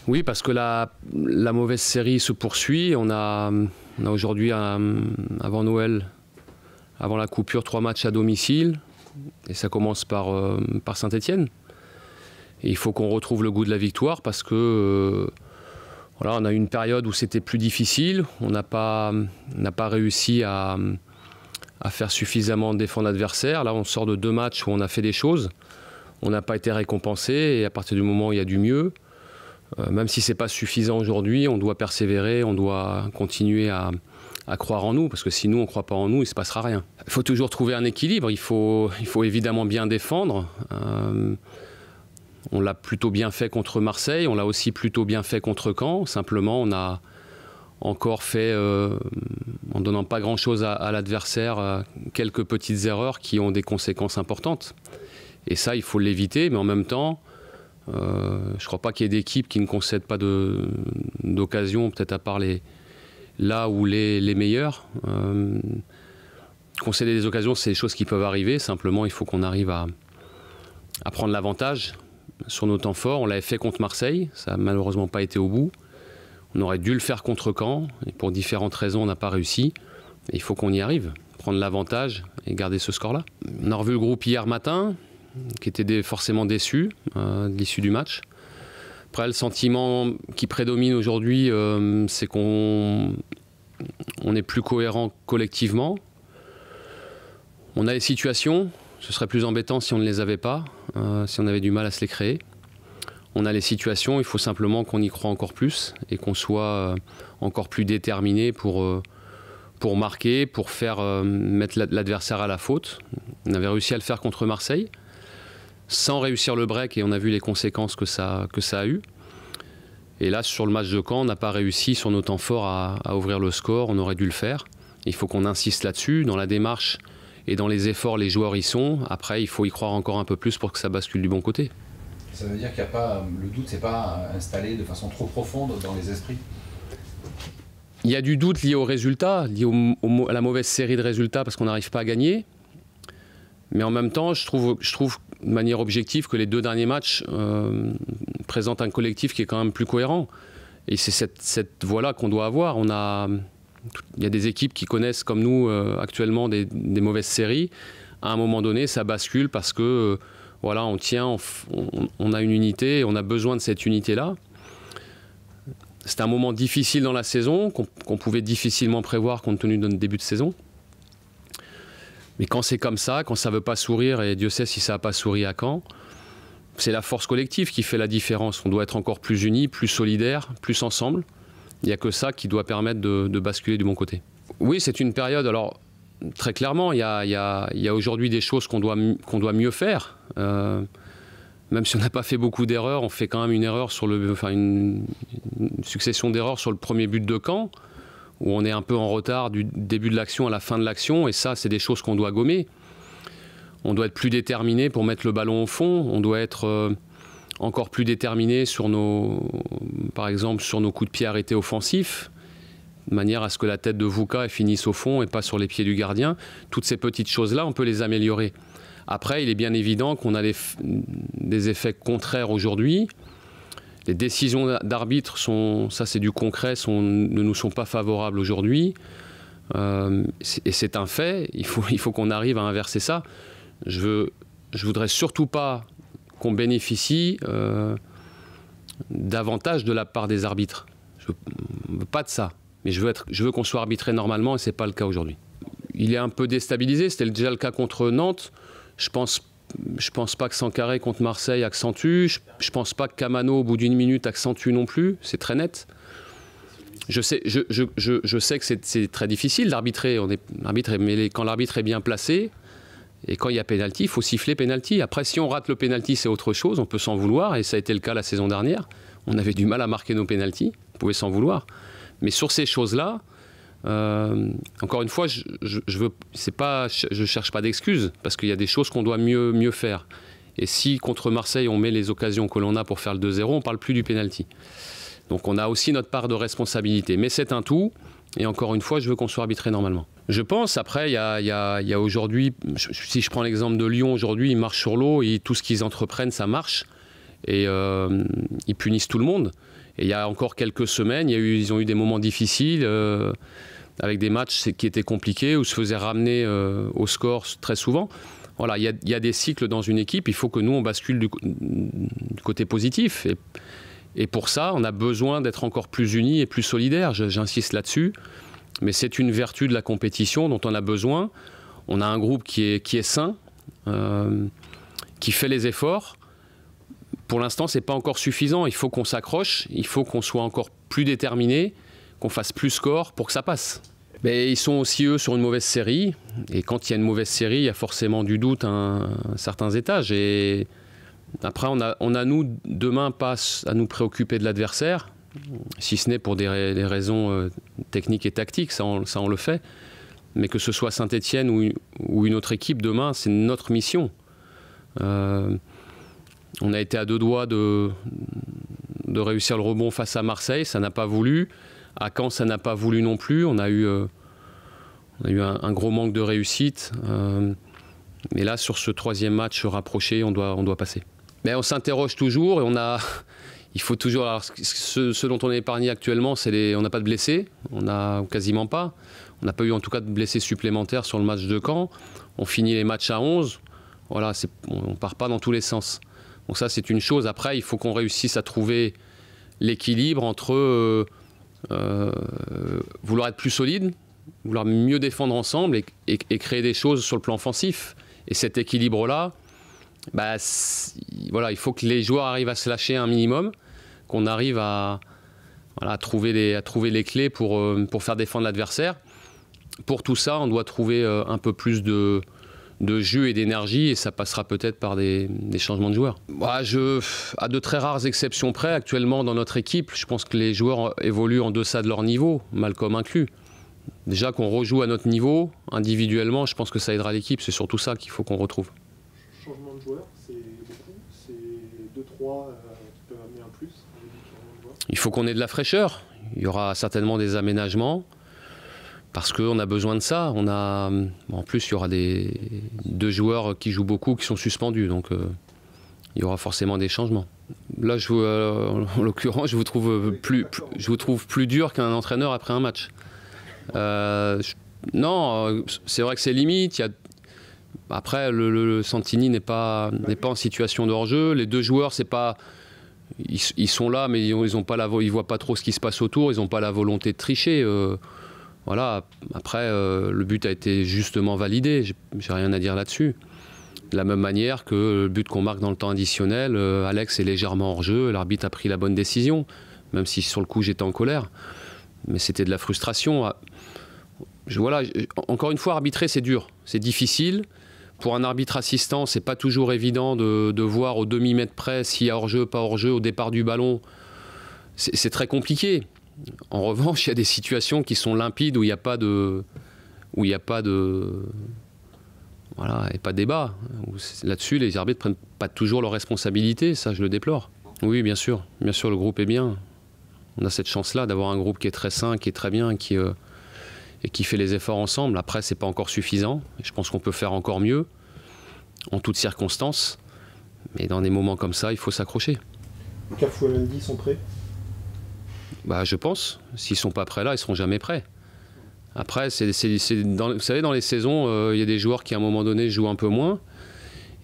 Oui, parce que la mauvaise série se poursuit. On a aujourd'hui, avant Noël, avant la coupure, 3 matchs à domicile. Et ça commence par Saint-Étienne. Et il faut qu'on retrouve le goût de la victoire parce que voilà, on a eu une période où c'était plus difficile. On n'a pas réussi à faire suffisamment défendre l'adversaire. Là, on sort de 2 matchs où on a fait des choses. On n'a pas été récompensé. Et à partir du moment où il y a du mieux, même si ce n'est pas suffisant aujourd'hui, on doit persévérer, on doit continuer à croire en nous, parce que si nous on ne croit pas en nous, il ne se passera rien. Il faut toujours trouver un équilibre, il faut évidemment bien défendre. On l'a plutôt bien fait contre Marseille, on l'a aussi plutôt bien fait contre Caen. Simplement, on a encore fait, en ne donnant pas grand-chose à l'adversaire, quelques petites erreurs qui ont des conséquences importantes. Et ça, il faut l'éviter, mais en même temps, je ne crois pas qu'il y ait d'équipe qui ne concède pas d'occasion, peut-être à part là où les meilleurs. Concéder des occasions, c'est des choses qui peuvent arriver. Simplement, il faut qu'on arrive à prendre l'avantage sur nos temps forts. On l'avait fait contre Marseille, ça n'a malheureusement pas été au bout. On aurait dû le faire contre Caen, et pour différentes raisons, on n'a pas réussi. Et il faut qu'on y arrive, prendre l'avantage et garder ce score-là. On a revu le groupe hier matin, qui était forcément déçu de l'issue du match. Après, le sentiment qui prédomine aujourd'hui, c'est qu'on est plus cohérent collectivement. On a les situations, ce serait plus embêtant si on ne les avait pas, si on avait du mal à se les créer. On a les situations, il faut simplement qu'on y croit encore plus et qu'on soit encore plus déterminé pour marquer, pour faire mettre l'adversaire à la faute. On avait réussi à le faire contre Marseille, sans réussir le break, et on a vu les conséquences que ça a eu. Et là, sur le match de Caen, on n'a pas réussi sur nos temps forts à ouvrir le score, on aurait dû le faire. Il faut qu'on insiste là-dessus, dans la démarche et dans les efforts, les joueurs y sont. Après, il faut y croire encore un peu plus pour que ça bascule du bon côté. Ça veut dire qu'il n'y a pas, le doute s'est pas installé de façon trop profonde dans les esprits? Il y a du doute lié aux résultats, lié à la mauvaise série de résultats parce qu'on n'arrive pas à gagner. Mais en même temps, je trouve de manière objective que les 2 derniers matchs présentent un collectif qui est quand même plus cohérent. Et c'est cette voie-là qu'on doit avoir. Il y a des équipes qui connaissent, comme nous, actuellement, des mauvaises séries. À un moment donné, ça bascule parce que voilà, on a une unité et on a besoin de cette unité-là. C'est un moment difficile dans la saison, qu'on pouvait difficilement prévoir compte tenu de notre début de saison. Mais quand c'est comme ça, quand ça ne veut pas sourire, et Dieu sait si ça n'a pas souri à Caen, c'est la force collective qui fait la différence. On doit être encore plus unis, plus solidaires, plus ensemble. Il n'y a que ça qui doit permettre de basculer du bon côté. Oui, c'est une période, alors très clairement, il y a aujourd'hui des choses qu'on doit mieux faire. Même si on n'a pas fait beaucoup d'erreurs, on fait quand même une erreur une succession d'erreurs sur le premier but de Caen, où on est un peu en retard du début de l'action à la fin de l'action, et ça, c'est des choses qu'on doit gommer. On doit être plus déterminé pour mettre le ballon au fond, on doit être encore plus déterminé par exemple sur nos coups de pied arrêtés offensifs, de manière à ce que la tête de Vouka finisse au fond et pas sur les pieds du gardien. Toutes ces petites choses-là, on peut les améliorer. Après, il est bien évident qu'on a des effets contraires aujourd'hui. Les décisions d'arbitre, ça c'est du concret, ne nous sont pas favorables aujourd'hui. Et c'est un fait, il faut qu'on arrive à inverser ça. Je voudrais surtout pas qu'on bénéficie davantage de la part des arbitres. Je veux pas de ça. Mais je veux qu'on soit arbitré normalement et ce n'est pas le cas aujourd'hui. Il est un peu déstabilisé, c'était déjà le cas contre Nantes. Je pense pas que Sankaré contre Marseille accentue. Je pense pas que Camano, au bout d'une minute, accentue non plus. C'est très net. Je sais que c'est très difficile d'arbitrer. Mais quand l'arbitre est bien placé, et quand il y a pénalty, il faut siffler pénalty. Après, si on rate le pénalty, c'est autre chose. On peut s'en vouloir, et ça a été le cas la saison dernière. On avait du mal à marquer nos pénaltys. On pouvait s'en vouloir. Mais sur ces choses-là, encore une fois, je cherche pas d'excuses, parce qu'il y a des choses qu'on doit mieux faire. Et si contre Marseille, on met les occasions que l'on a pour faire le 2-0, on ne parle plus du pénalty. Donc on a aussi notre part de responsabilité. Mais c'est un tout, et encore une fois, je veux qu'on soit arbitré normalement. Je pense, après, il y a aujourd'hui, si je prends l'exemple de Lyon aujourd'hui, ils marchent sur l'eau, et tout ce qu'ils entreprennent, ça marche. et ils punissent tout le monde. Et il y a encore quelques semaines, ils ont eu des moments difficiles avec des matchs qui étaient compliqués, où se faisaient ramener au score très souvent. Voilà, il y a des cycles dans une équipe, il faut que nous on bascule du côté positif. Et pour ça, on a besoin d'être encore plus unis et plus solidaires, j'insiste là-dessus. Mais c'est une vertu de la compétition dont on a besoin. On a un groupe qui est sain, qui fait les efforts. Pour l'instant, ce n'est pas encore suffisant. Il faut qu'on s'accroche, il faut qu'on soit encore plus déterminé, qu'on fasse plus score pour que ça passe. Mais ils sont aussi, eux, sur une mauvaise série. Et quand il y a une mauvaise série, il y a forcément du doute à certains étages. Et après, on a nous, demain, pas à nous préoccuper de l'adversaire, si ce n'est pour des raisons techniques et tactiques, ça on le fait. Mais que ce soit Saint-Étienne ou une autre équipe, demain, c'est notre mission. On a été à 2 doigts de réussir le rebond face à Marseille, ça n'a pas voulu. À Caen, ça n'a pas voulu non plus. On a eu un gros manque de réussite. Mais là, sur ce 3e match rapproché, on doit passer. Mais on s'interroge toujours et il faut toujours. Alors, ce dont on est épargné actuellement, on n'a pas de blessés, on n'a quasiment pas. On n'a pas eu en tout cas de blessés supplémentaires sur le match de Caen. On finit les matchs à 11. Voilà, on ne part pas dans tous les sens. Donc ça, c'est une chose. Après, il faut qu'on réussisse à trouver l'équilibre entre vouloir être plus solide, vouloir mieux défendre ensemble et créer des choses sur le plan offensif. Et cet équilibre-là, voilà, il faut que les joueurs arrivent à se lâcher un minimum, qu'on arrive à trouver les clés pour faire défendre l'adversaire. Pour tout ça, on doit trouver un peu plus de jus et d'énergie, et ça passera peut-être par des changements de joueurs. À de très rares exceptions près, actuellement dans notre équipe, je pense que les joueurs évoluent en deçà de leur niveau, Malcolm inclus. Déjà qu'on rejoue à notre niveau, individuellement, je pense que ça aidera l'équipe, c'est surtout ça qu'il faut qu'on retrouve. Changement de joueurs, c'est beaucoup, c'est 2-3 qui peuvent amener un plus. Il faut qu'on ait de la fraîcheur, il y aura certainement des aménagements, parce qu'on a besoin de ça. En plus, il y aura 2 joueurs qui jouent beaucoup, qui sont suspendus, donc il y aura forcément des changements. Là, en l'occurrence, je vous trouve plus dur qu'un entraîneur après un match. Non, c'est vrai que c'est limite. Après, le Santini n'est pas en situation de hors-jeu. Les 2 joueurs, c'est pas, ils sont là, mais ils voient pas trop ce qui se passe autour. Ils n'ont pas la volonté de tricher. Voilà. Après, le but a été justement validé. J'ai rien à dire là-dessus. De la même manière que le but qu'on marque dans le temps additionnel, Alex est légèrement hors-jeu. L'arbitre a pris la bonne décision, même si sur le coup j'étais en colère. Mais c'était de la frustration. Voilà, encore une fois, arbitrer, c'est dur, c'est difficile. Pour un arbitre assistant, c'est pas toujours évident de voir au demi-mètre près s'il y a hors-jeu, pas hors-jeu, au départ du ballon. C'est très compliqué. En revanche, il y a des situations qui sont limpides où il n'y a pas de... Voilà, et pas de débat. Là-dessus, les arbitres ne prennent pas toujours leurs responsabilités, ça je le déplore. Oui, bien sûr, le groupe est bien. On a cette chance-là d'avoir un groupe qui est très sain, qui est très bien, et qui fait les efforts ensemble. Après, c'est pas encore suffisant. Je pense qu'on peut faire encore mieux, en toutes circonstances. Mais dans des moments comme ça, il faut s'accrocher. Cafou et Mendy sont prêts ? Je pense. S'ils sont pas prêts là, ils seront jamais prêts. Après, vous savez, dans les saisons, il y a des joueurs qui, à un moment donné, jouent un peu moins,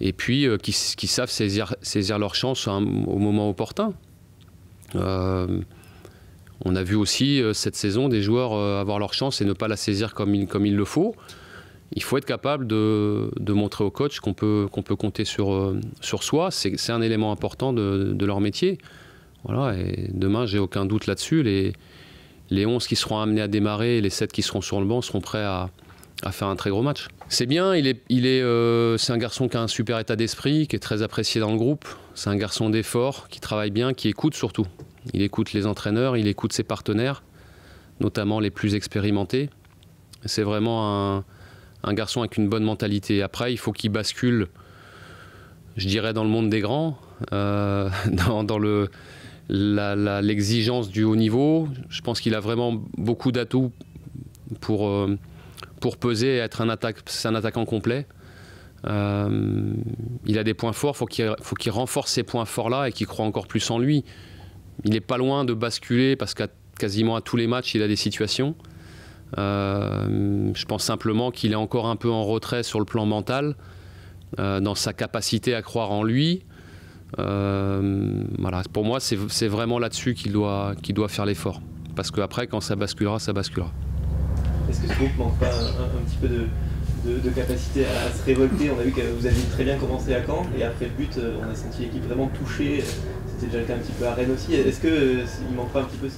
et puis qui savent saisir leur chance au moment opportun. On a vu aussi cette saison des joueurs avoir leur chance et ne pas la saisir comme il le faut. Il faut être capable de montrer au coach qu'on peut compter sur soi. C'est un élément important de leur métier. Voilà, et demain, j'ai aucun doute là-dessus. Les 11 qui seront amenés à démarrer et les 7 qui seront sur le banc seront prêts à faire un très gros match. C'est bien, c'est un garçon qui a un super état d'esprit, qui est très apprécié dans le groupe. C'est un garçon d'effort, qui travaille bien, qui écoute surtout. Il écoute les entraîneurs, il écoute ses partenaires, notamment les plus expérimentés. C'est vraiment un garçon avec une bonne mentalité. Après, il faut qu'il bascule, je dirais, dans le monde des grands, dans l'exigence du haut niveau. Je pense qu'il a vraiment beaucoup d'atouts pour peser et être un attaquant complet. Il a des points forts, faut qu'il renforce ces points forts-là et qu'il croit encore plus en lui. Il n'est pas loin de basculer parce qu'à quasiment à tous les matchs, il a des situations. Je pense simplement qu'il est encore un peu en retrait sur le plan mental, dans sa capacité à croire en lui. Voilà. Pour moi, c'est vraiment là-dessus qu'il doit faire l'effort. Parce qu'après, quand ça basculera, ça basculera. Est-ce que ce groupe manque pas un petit peu de capacité à se révolter? On a vu que vous aviez très bien commencé à Caen et après le but, on a senti l'équipe vraiment touchée. C'était déjà le cas un petit peu à Rennes aussi. Est-ce qu'il manque pas un petit peu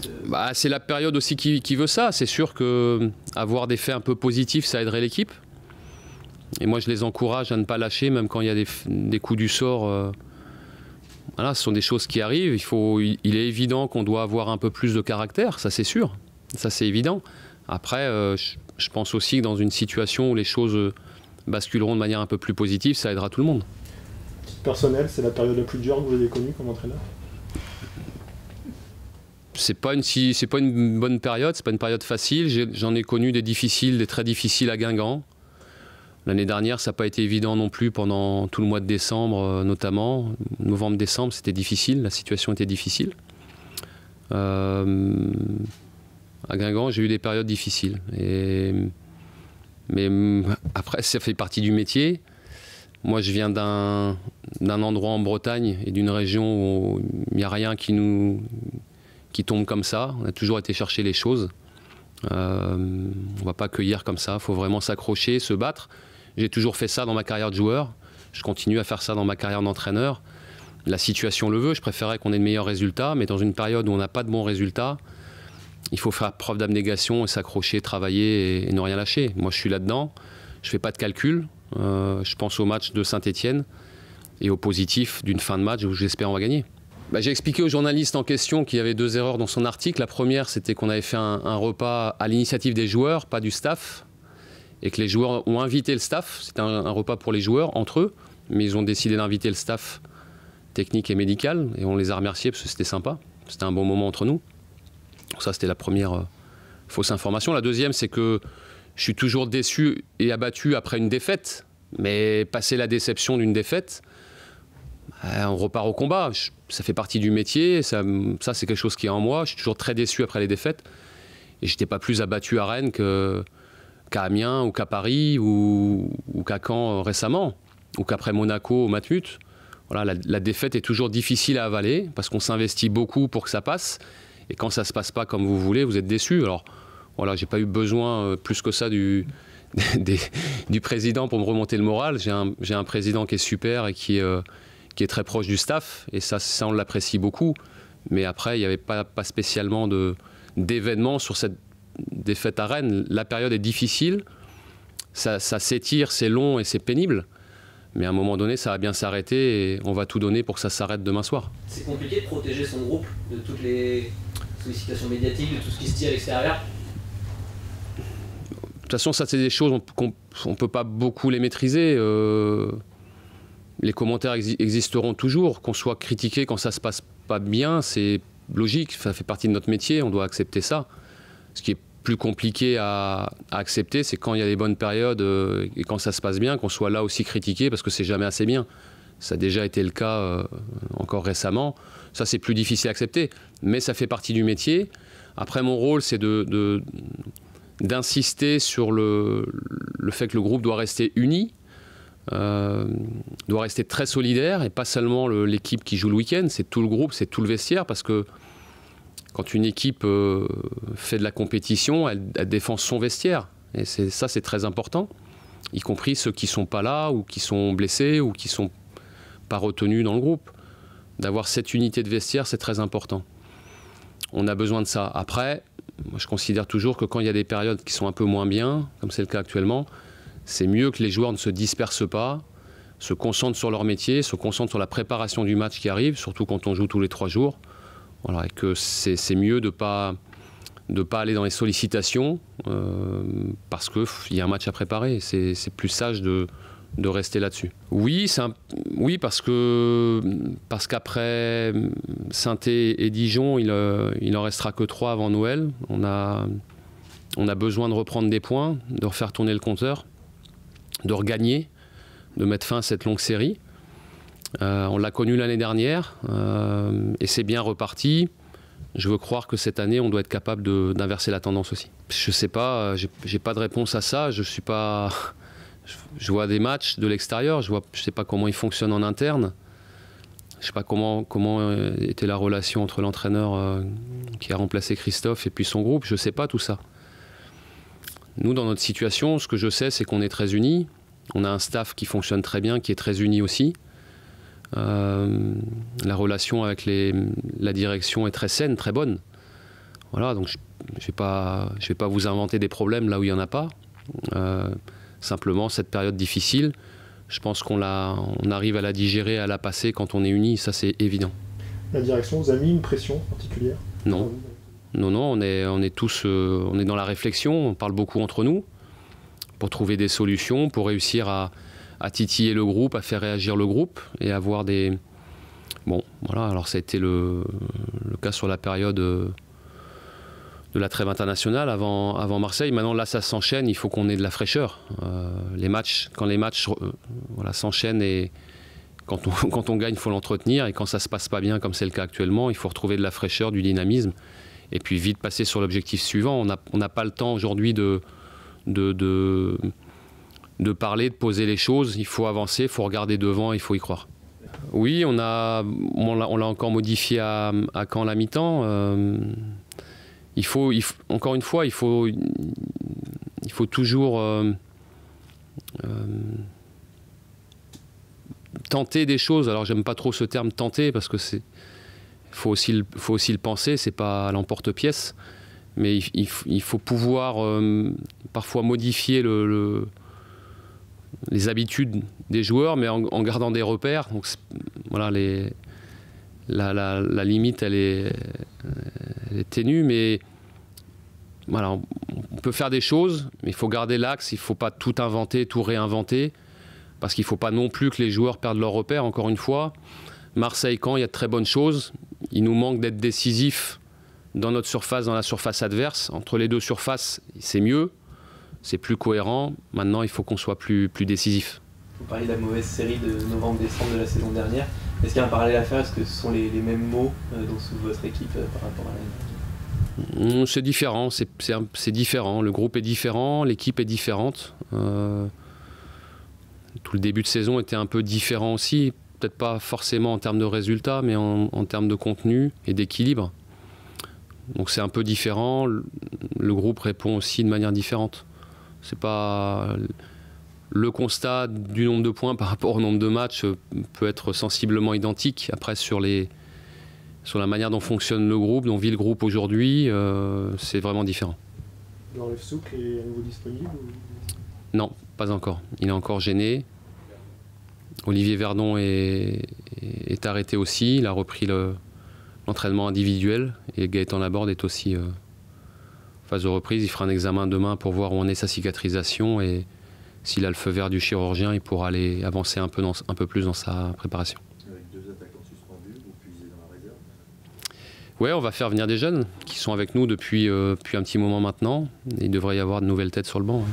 c'est la période aussi qui veut ça. C'est sûr qu'avoir des faits un peu positifs, ça aiderait l'équipe. Et moi, je les encourage à ne pas lâcher, même quand il y a des coups du sort. Voilà, ce sont des choses qui arrivent. Il est évident qu'on doit avoir un peu plus de caractère, ça c'est sûr. Ça c'est évident. Après, je pense aussi que dans une situation où les choses basculeront de manière un peu plus positive, ça aidera tout le monde. Personnel, c'est la période la plus dure que vous avez connue comme entraîneur? C'est pas une bonne période, c'est pas une période facile. J'en ai connu des difficiles, des très difficiles à Guingamp. L'année dernière, ça n'a pas été évident non plus pendant tout le mois de décembre, notamment. Novembre-décembre, c'était difficile, la situation était difficile. À Guingamp, j'ai eu des périodes difficiles. Mais après, ça fait partie du métier. Moi, je viens d'un endroit en Bretagne et d'une région où il n'y a rien qui tombe comme ça. On a toujours été chercher les choses. On ne va pas cueillir comme ça. Il faut vraiment s'accrocher, se battre. J'ai toujours fait ça dans ma carrière de joueur. Je continue à faire ça dans ma carrière d'entraîneur. La situation le veut. Je préférais qu'on ait de meilleurs résultats. Mais dans une période où on n'a pas de bons résultats, il faut faire preuve d'abnégation et s'accrocher, travailler et ne rien lâcher. Moi, je suis là-dedans. Je ne fais pas de calcul. Je pense au match de Saint-Étienne et au positif d'une fin de match où j'espère on va gagner. J'ai expliqué au journaliste en question qu'il y avait 2 erreurs dans son article. La première, c'était qu'on avait fait un repas à l'initiative des joueurs, pas du staff, et que les joueurs ont invité le staff. C'était un repas pour les joueurs, entre eux, mais ils ont décidé d'inviter le staff technique et médical, et on les a remerciés parce que c'était sympa. C'était un bon moment entre nous. Ça, c'était la première fausse information. La deuxième, c'est que je suis toujours déçu et abattu après une défaite, mais passer la déception d'une défaite, on repart au combat. Ça fait partie du métier, ça c'est quelque chose qui est en moi. Je suis toujours très déçu après les défaites. Et je n'étais pas plus abattu à Rennes qu'à Amiens ou qu'à Paris ou qu'à Caen récemment, ou qu'après Monaco au Matmut. Voilà, la défaite est toujours difficile à avaler parce qu'on s'investit beaucoup pour que ça passe. Et quand ça ne se passe pas comme vous voulez, vous êtes déçu. Alors voilà, j'ai pas eu besoin plus que ça du président pour me remonter le moral. J'ai un président qui est super et qui est très proche du staff. Et ça on l'apprécie beaucoup. Mais après, il n'y avait pas spécialement d'événements sur cette défaite à Rennes. La période est difficile. Ça s'étire, c'est long et c'est pénible. Mais à un moment donné, ça va bien s'arrêter et on va tout donner pour que ça s'arrête demain soir. C'est compliqué de protéger son groupe de toutes les sollicitations médiatiques, de tout ce qui se dit à l'extérieur? De toute façon, ça, c'est des choses qu'on ne peut pas beaucoup les maîtriser. Les commentaires existeront toujours. Qu'on soit critiqué quand ça ne se passe pas bien, c'est logique. Ça fait partie de notre métier, on doit accepter ça. Ce qui est plus compliqué à accepter, c'est quand il y a des bonnes périodes et quand ça se passe bien, qu'on soit là aussi critiqué parce que c'est jamais assez bien. Ça a déjà été le cas encore récemment. Ça, c'est plus difficile à accepter, mais ça fait partie du métier. Après, mon rôle, c'est d'insister sur le fait que le groupe doit rester uni, doit rester très solidaire, et pas seulement l'équipe qui joue le week-end, c'est tout le groupe, c'est tout le vestiaire, parce que quand une équipe fait de la compétition, elle défend son vestiaire. Et ça, c'est très important, y compris ceux qui ne sont pas là, ou qui sont blessés, ou qui ne sont pas retenus dans le groupe. D'avoir cette unité de vestiaire, c'est très important. On a besoin de ça. Après, moi, je considère toujours que quand il y a des périodes qui sont un peu moins bien, comme c'est le cas actuellement, c'est mieux que les joueurs ne se dispersent pas, se concentrent sur leur métier, se concentrent sur la préparation du match qui arrive, surtout quand on joue tous les 3 jours. Voilà, et que c'est mieux de pas aller dans les sollicitations parce qu'il y a un match à préparer. C'est plus sage de rester là-dessus. Oui, parce qu'après Saint-Étienne et Dijon, il en restera que 3 avant Noël. On a besoin de reprendre des points, de refaire tourner le compteur, de regagner. mettre fin à cette longue série. On l'a connu l'année dernière et c'est bien reparti. Je veux croire que cette année, on doit être capable d'inverser la tendance aussi. Je ne sais pas, j'ai pas de réponse à ça. Je vois des matchs de l'extérieur, je ne sais pas comment ils fonctionnent en interne. Je ne sais pas comment était la relation entre l'entraîneur qui a remplacé Christophe et puis son groupe. Je ne sais pas tout ça. Nous, dans notre situation, ce que je sais, c'est qu'on est très unis. On a un staff qui fonctionne très bien, qui est très uni aussi. La relation avec la direction est très saine, très bonne. Voilà, donc je ne vais pas vous inventer des problèmes là où il n'y en a pas. Simplement, cette période difficile, je pense qu'on arrive à la digérer, à la passer quand on est unis, ça c'est évident. La direction vous a mis une pression particulière? Non. Non, on est tous on est dans la réflexion, on parle beaucoup entre nous pour trouver des solutions, pour réussir à titiller le groupe, à faire réagir le groupe et avoir des... Bon, voilà, alors ça a été le cas sur la période de la trêve internationale avant Marseille. Maintenant, là, ça s'enchaîne, il faut qu'on ait de la fraîcheur. Quand les matchs voilà, s'enchaînent et quand on gagne, il faut l'entretenir. Et quand ça ne se passe pas bien, comme c'est le cas actuellement, il faut retrouver de la fraîcheur, du dynamisme. Et puis vite passer sur l'objectif suivant. On n'a pas le temps aujourd'hui de parler, de poser les choses. Il faut avancer, il faut regarder devant, il faut y croire. Oui, on l'a encore modifié à Caen la mi-temps. Encore une fois, il faut toujours tenter des choses. Alors j'aime pas trop ce terme tenter parce que faut aussi le penser, c'est pas à l'emporte-pièce, mais il faut pouvoir parfois modifier les habitudes des joueurs, mais en gardant des repères. Donc voilà, la limite elle est ténue, mais voilà, on peut faire des choses, mais il faut garder l'axe, il ne faut pas tout inventer, tout réinventer, parce qu'il ne faut pas non plus que les joueurs perdent leurs repères, encore une fois. Marseille-Caen, il y a de très bonnes choses. Il nous manque d'être décisif dans notre surface, dans la surface adverse. Entre les deux surfaces, c'est mieux, c'est plus cohérent. Maintenant, il faut qu'on soit plus décisif. Vous parlez de la mauvaise série de novembre-décembre de la saison dernière. Est-ce qu'il y a un parallèle à faire? Est-ce que ce sont les mêmes mots dont souffre votre équipe par rapport à l'année dernière? C'est différent, c'est différent. Le groupe est différent, l'équipe est différente. Tout le début de saison était un peu différent aussi. Peut-être pas forcément en termes de résultats, mais en termes de contenu et d'équilibre. Donc c'est un peu différent. Le groupe répond aussi de manière différente. C'est pas... Le constat du nombre de points par rapport au nombre de matchs peut être sensiblement identique. Après, sur la manière dont fonctionne le groupe, dont vit le groupe aujourd'hui, c'est vraiment différent. Laurent Souk est à nouveau disponible Non, pas encore. Il est encore gêné. Olivier Verdon est arrêté aussi. Il a repris l'entraînement individuel. Et Gaëtan Laborde est aussi en phase de reprise. Il fera un examen demain pour voir où en est sa cicatrisation. Et s'il a le feu vert du chirurgien, il pourra aller avancer un peu plus dans sa préparation. Avec 2 attaquants suspendus, vous puisez dans la réserve? Ouais, on va faire venir des jeunes qui sont avec nous depuis un petit moment maintenant. Il devrait y avoir de nouvelles têtes sur le banc.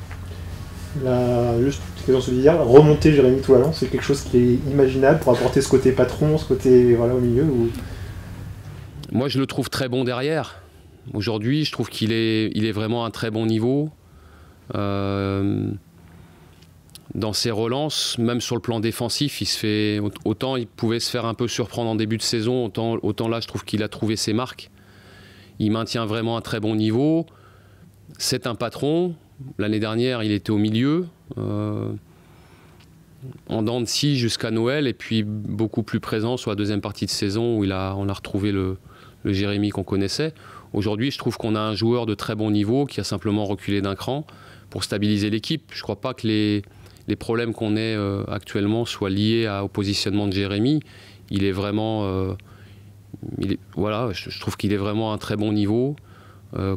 Ouais. Juste question se dire, remonter Jérémy Toualan, c'est quelque chose qui est imaginable pour apporter ce côté patron, ce côté voilà, au milieu ou... Moi, je le trouve très bon derrière. Aujourd'hui, je trouve qu'il est vraiment à un très bon niveau. Dans ses relances, même sur le plan défensif, autant il pouvait se faire un peu surprendre en début de saison, autant là, je trouve qu'il a trouvé ses marques. Il maintient vraiment un très bon niveau. C'est un patron. L'année dernière, il était au milieu, en dents de scie jusqu'à Noël, et puis beaucoup plus présent sur la deuxième partie de saison où on a retrouvé le Jérémy qu'on connaissait. Aujourd'hui, je trouve qu'on a un joueur de très bon niveau qui a simplement reculé d'un cran pour stabiliser l'équipe. Je ne crois pas que les problèmes qu'on ait actuellement soient liés au positionnement de Jérémy. Il est vraiment... voilà, je trouve qu'il est vraiment à un très bon niveau.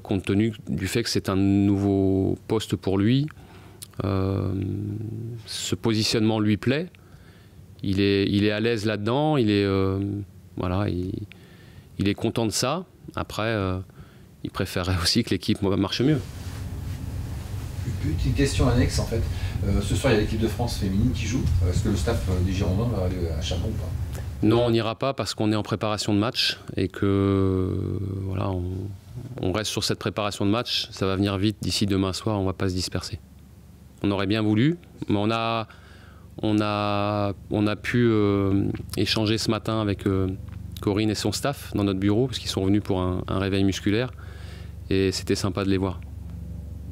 Compte tenu du fait que c'est un nouveau poste pour lui. Ce positionnement lui plaît. Il est à l'aise là-dedans. Voilà, il est content de ça. Après, il préférerait aussi que l'équipe marche mieux. Une petite question annexe en fait. Ce soir, il y a l'équipe de France féminine qui joue. Est-ce que le staff des Girondins va aller à Chalon ou pas? Non, on n'ira pas parce qu'on est en préparation de match et que voilà, on reste sur cette préparation de match. Ça va venir vite d'ici demain soir, on ne va pas se disperser. On aurait bien voulu, mais on a pu échanger ce matin avec Corinne et son staff dans notre bureau parce qu'ils sont venus pour un réveil musculaire et c'était sympa de les voir.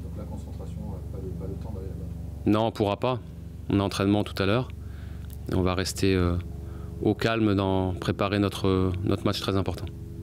Donc la concentration, pas le temps d'aller là-bas. Non, on ne pourra pas. On a entraînement tout à l'heure et on va rester au calme dans préparer notre match très important.